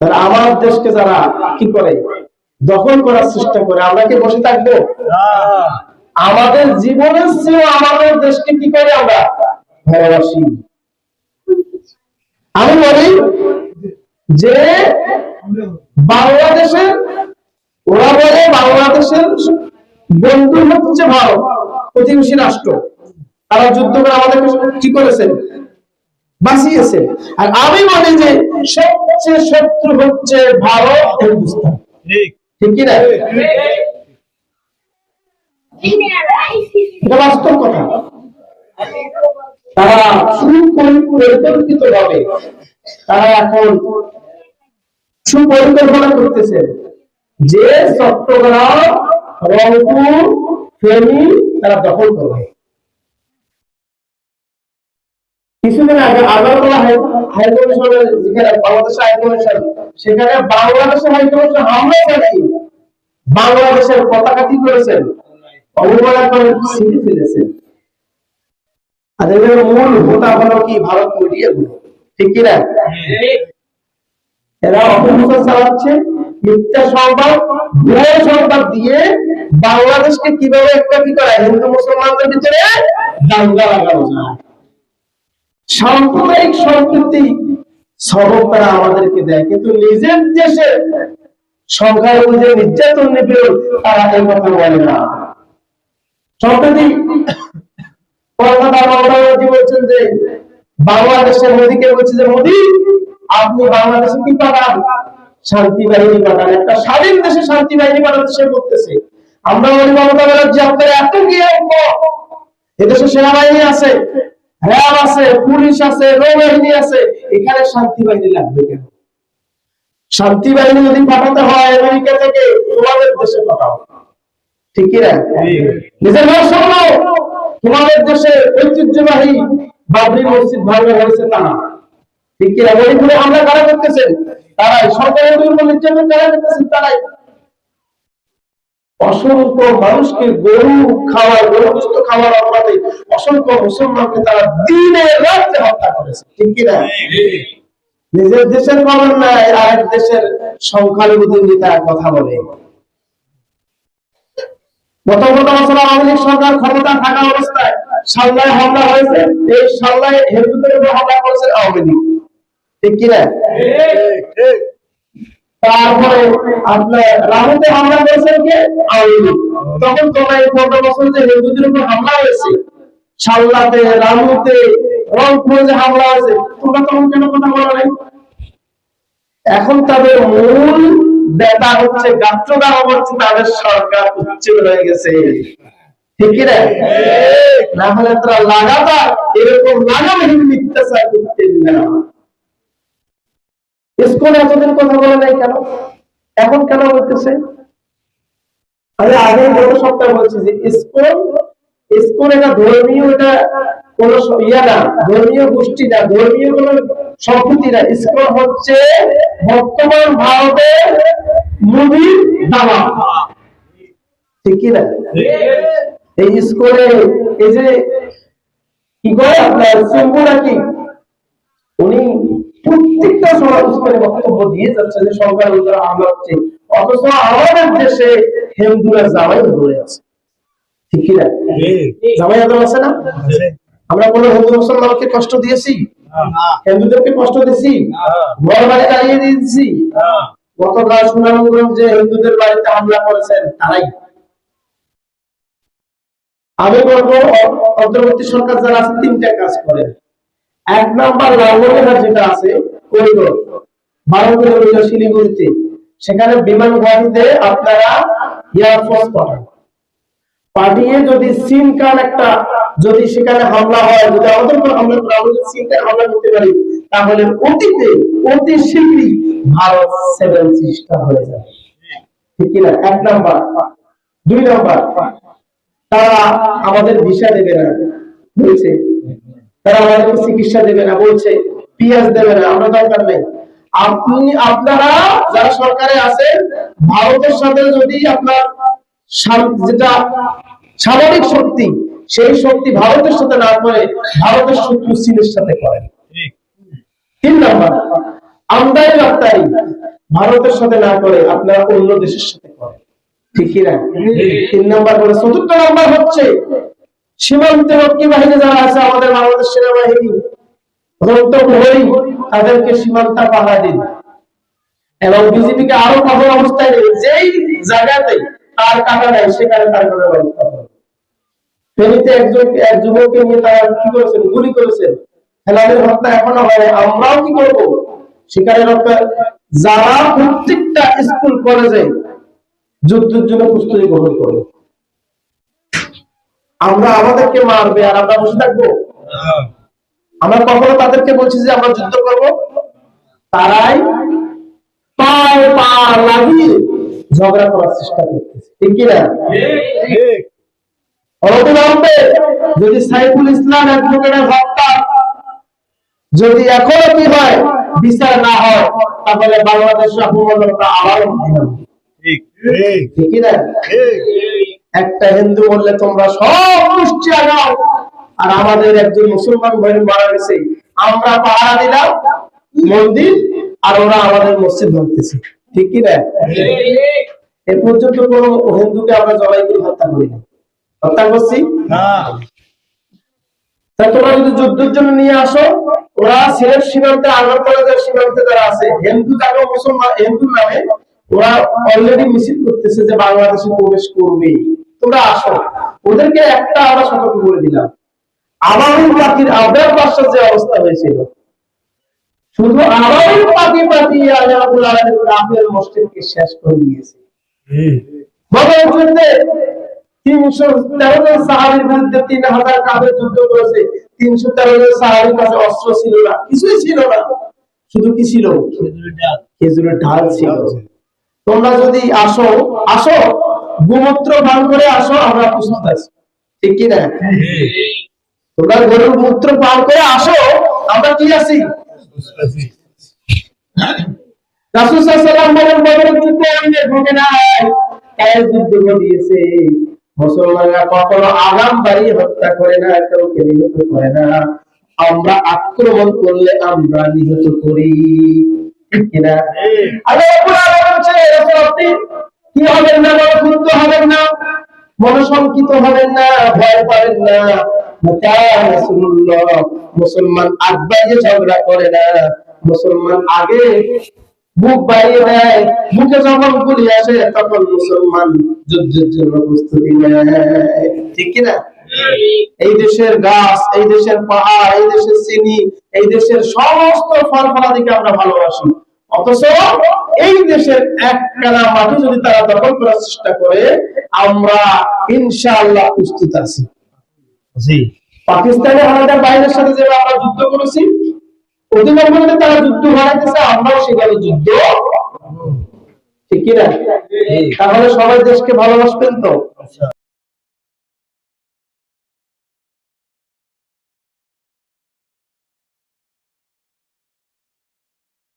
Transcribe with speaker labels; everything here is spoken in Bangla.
Speaker 1: আমার দেশকে যারা কি করে দখল করার চেষ্টা করে, আমরা কি বসে থাকবো? আমাদের জীবনের চেয়ে আমাদের দেশকে কি করে আমরা ভালোবাসি। আমি বলি যে বাংলাদেশের, ওরা বলে বাংলাদেশের বন্ধু হচ্ছে ভারত, প্রতিবেশী রাষ্ট্র। তারা যুদ্ধ করে আমাদেরকে কি করেছেন? বাঁচিয়েছে। আর আমি বলি যে সবচেয়ে শত্রু হচ্ছে ভারত, হিন্দুস্তান। ঠিক কি না? এটা বাস্তব কথা। তারা সুপরিকল্পিত ভাবে তারা এখন সুপরিকল্পনা করতেছে যে চট্টগ্রাম, রংপুর, ফেনী তারা দখল করবে। কিছুদিন আগে আগরতলা হাইকমিশনের যেখানে বাংলাদেশের হাইকমিশন, সেখানে বাংলাদেশের হাইকমিশন হামলা করে বাংলাদেশের পতাকা কি করেছেন? অবমাননা করে ছিঁড়ে ফেলেছেন। আর এদের মূল হোতা হলো কি? ভারত মিডিয়া গুলো। ঠিক কিনা? এরা অপপ্রচার চালাচ্ছে, মিথ্যা সংবাদ, ভুয়া সংবাদ দিয়ে বাংলাদেশকে কিভাবে একটা কি করে হিন্দু মুসলমানদের ভিতরে দাঙ্গা লাগানো যায়, সাম্প্রদায়িক সম্প্রীতি সবক তারা আমাদেরকে দেয়, কিন্তু নিজের দেশের সংখ্যালঘুদের নির্যাতন নিপীড়ন তারা এই কথা বলে না। সম্প্রতি কলকাতা মমতাজি বলছেন যে বাংলাদেশের মোদীকে বলছে যে মোদী আপনি বাংলাদেশে কি পাঠান? শান্তি বাহিনী পাঠান। একটা স্বাধীন দেশে শান্তি বাহিনী পাঠাতে সে করতেছে। আমরা বলি মমতা ব্যানার্জি আপনার এত কি এদেশে সেনাবাহিনী আছে, র্যাব আছে, পুলিশ আছে, নৌবাহিনী আছে, এখানে শান্তি বাহিনী লাগবে কেন? শান্তি বাহিনী যদি পাঠাতে হয় আমেরিকা থেকে, তোমাদের দেশে পাঠাও। ঠিক কি না? নিজের ভাষণ তোমাদের দেশে ঐতিহ্যবাহী বাবরি মসজিদ ভাঙা হয়েছে তা না। ঠিক কি না? ওইগুলো আমরা কারা করতেছেন? তারাই। সরকারের উপর নির্যাতন কারা করতেছেন? তারাই। অসংখ্য মানুষকে গরু খাওয়ার, গরু গোশত খাওয়ার অপরাধে অসংখ্য মুসলমানকে তারা দিনে রাতে হত্যা করেছে। ঠিক কি না? নিজের দেশের খবর নাই, আরেক দেশের সংখ্যালঘুদের নিয়ে তারা কথা বলে। গত বছর আওয়ামী লীগ সরকার ক্ষমতা থাকা অবস্থায় সাল্লায় হামলা হয়েছে। এই সাল্লায় হিন্দুদের উপর হামলা করেছে আওয়ামী লীগ। ঠিক কিনা? তারপরে আপনার রামুতে হামলা করেছেন কে? আওয়ামী লীগ। তখন তোমরা এই 15 বছর যে হিন্দুদের উপর হামলা হয়েছে, সাল্লাতে, রামুতে, রংপুরে যে হামলা হয়েছে, তোমরা তখন কেন কথা বলো নাই? এখন তাদের মূল ব্যাপার হচ্ছে গাত্রদাহ হচ্ছে তাদের সরকার উচ্ছেদ হয়ে গেছে। ঠিক কি না? না হলে তারা লাগাতার এরকম লাগামহীন মিথ্যাচার করতেন না। ইসকন এতদিন কথা বলে নাই কেন? এখন কেন বলতেছে? আমি আগে গত সপ্তাহে বলছি যে ইসকন এটা ধর্মীয়, এটা কোন ইয়া না, ধর্মীয় গোষ্ঠী না, ধর্মীয় কোন সম্প্রীতি না। ইসকন হচ্ছে বর্তমান ভারতের মোদীর দাবা। ঠিক কি না? এই ইসকনে এই যে কি করে আপনার সিম্বুল কি উনি প্রত্যেকটা সময় ইসকনে বক্তব্য দিয়ে যাচ্ছে যে সংখ্যালঘুরা হামলা হচ্ছে, অথচ আমাদের দেশে হিন্দুরা জামাই ধরে আছে। ঠিক কি না? জামাই আদম আছে না? আমরা কোন হিন্দু মুসলমানকে কষ্ট দিয়েছি? হিন্দুদেরকে কষ্ট দিয়েছি? ঘর বাড়ি জ্বালিয়ে দিয়েছি? গতকাল সুনামগঞ্জে হিন্দুদের বাড়িতে হামলা করেছেন তারাই। আমি বলবো অন্তর্বর্তী সরকার যারা আছে 3টা কাজ করে। 1 নাম্বার লালমনিরহাট যেটা আছে করিডোর 12 কিলোমিটার শিলিগুড়িতে, সেখানে বিমান ঘাঁটিতে আপনারা এয়ারফোর্স পাঠান। পাঠিয়ে যদি সিম কার্ড একটা যদি সেখানে হামলা হয়, যদি আমাদের উপর হামলা করে আমাদের সিম কার্ড হামলা করতে পারি, তাহলে অতি শীঘ্রই ভারত 7 সিস্টার হয়ে যাবে। ঠিক কি না? 1 নাম্বার। 2 নাম্বার, তারা আমাদের ভিসা দেবে না বলছে, তারা আমাদের চিকিৎসা দেবে না বলছে, পিএস দেবে না, আমরা দরকার নেই। আপনারা যারা সরকারে আছেন, ভারতের সাথে যদি আপনার যেটা সামরিক শক্তি, সেই শক্তি ভারতের সাথে না করে ভারতের শত্রু চীনের সাথে করেন। 3 নাম্বার, আমদানি রপ্তানি ভারতের সাথে না করে আপনারা অন্য দেশের সাথে করেন, ঠিক কি না? 3 নাম্বার করে। 4র্থ নাম্বার হচ্ছে সীমান্তরক্ষী বাহিনী যারা আছে আমাদের বাংলাদেশ সেনাবাহিনী, তাদেরকে সীমান্ত পাহারা দিন এবং বিজেপিকে আরো কঠোর অবস্থায় নেই, যেই জায়গাতে তার কাটা নেই সেখানে তার কোনো ব্যবস্থা করবে। ফেনীতে এক যুবককে নিয়ে তারা কি করেছেন, গুলি করেছেন, হেলালের হত্যা এখনো হয়। আমরাও কি করবো সেখানে যারা প্রত্যেকটা স্কুল কলেজে যুদ্ধের জন্য প্রস্তুতি গ্রহণ করবে, আমরা আমাদেরকে মারবে আর আমরা বসে থাকবো? আমরা কখনো তাদেরকে বলছি যে আমরা যুদ্ধ করব? তারাই পায়ে পা লাগিয়ে ঝগড়া করার চেষ্টা করতেছে, ঠিক কিনা? অনতিবিলম্বে যদি সাইফুল ইসলাম অ্যাডভোকেটের হত্যা যদি এখনো কি হয় বিচার না হয়, তাহলে বাংলাদেশের অপমানতা আবার ঠিক কিনা? একটা হিন্দু বললে তোমরা সব গোষ্ঠী আগাও, আর আমাদের একজন মুসলমান ভাই মারা গেছে, আমরা পাহারা দিলাম মন্দির আর ওরা আমাদের মসজিদ ভাঙতেছে, ঠিক কি না? এ পর্যন্ত কোন হিন্দুকে আমরা জবাই করে হত্যা করি না, হত্যা করছি না। তাই তোমরা যদি যুদ্ধের জন্য নিয়ে আসো, ওরা সিলেট সীমান্তে, আগরতলা সীমান্তে যারা আছে হিন্দু যারা মুসলমান হিন্দু নামে, ওরা অলরেডি মিছিল করতেছে যে বাংলাদেশে প্রবেশ করবে, তোমরা আসো। ওদেরকে একটা আমরা সতর্ক করে দিলাম। আবারও পাখির আবরার বাসার যে অবস্থা হয়েছিল, শুধু আবারও পাখি আল্লাহুল আলামিন কাফের মুশরিককে শেষ করে দিয়েছে। বদর যুদ্ধে 313 জন সাহাবীর বিরুদ্ধে 3000 কাফের যুদ্ধ করেছে। 313 জন সাহাবীর কাছে অস্ত্র ছিল না, কিছুই ছিল না, শুধু কি ছিল? খেজুরের ঢাল ছিল। তোমরা যদি আসো গোমূত্র পান করে আসো, আমরা প্রস্তুত আছি, ঠিক কি না? তোমরা গরুর মূত্র পান করে আসো, আমরা কি আছি? রাসূল সাল্লাল্লাহু আলাইহি ওয়াসাল্লাম বলেন যুদ্ধে অনেক ভোগে নাই, কায়ের যুদ্ধ দিয়েছে। মুসলমানরা কখনো আগাম বাড়ি হত্যা করে না, কাউকে নিহত করে না। আমরা আক্রমণ করলে আমরা নিহত করি, ঠিক কি না? আল্লাহ রাব্বুল আলামিন বলেন রাসূল আপনি কি হবেন না, মনক্ষুণ্ণ হবেন না, মনশঙ্কিত হবেন না, ভয় পাবেন না। মুসলমান আগবাইয়ে ঝগড়া করে না, মুসলমান আগে বুক বাইরে দেয়, মুখে যখন গুলি আসে তখন মুসলমান যুদ্ধের জন্য প্রস্তুতি নেয়, ঠিক কিনা? এই দেশের গাছ, এই দেশের পাহাড়, এই দেশের চিনি, এই দেশের সমস্ত ফল ফলাদিকে আমরা ভালোবাসি, অথচ এই দেশের একখানা মাটি যদি তারা দখল করার চেষ্টা করে, আমরা ইনশাআল্লাহ প্রস্তুত আছি। পাকিস্তানে আমাদের বাইরের সাথে যে আমরা যুদ্ধ করেছি, অধিকাংশ তারা যুদ্ধ হারাইতেছে, আমরাও সেখানে যুদ্ধ, ঠিক কিনা? তাহলে সবাই দেশকে ভালোবাসবেন তো?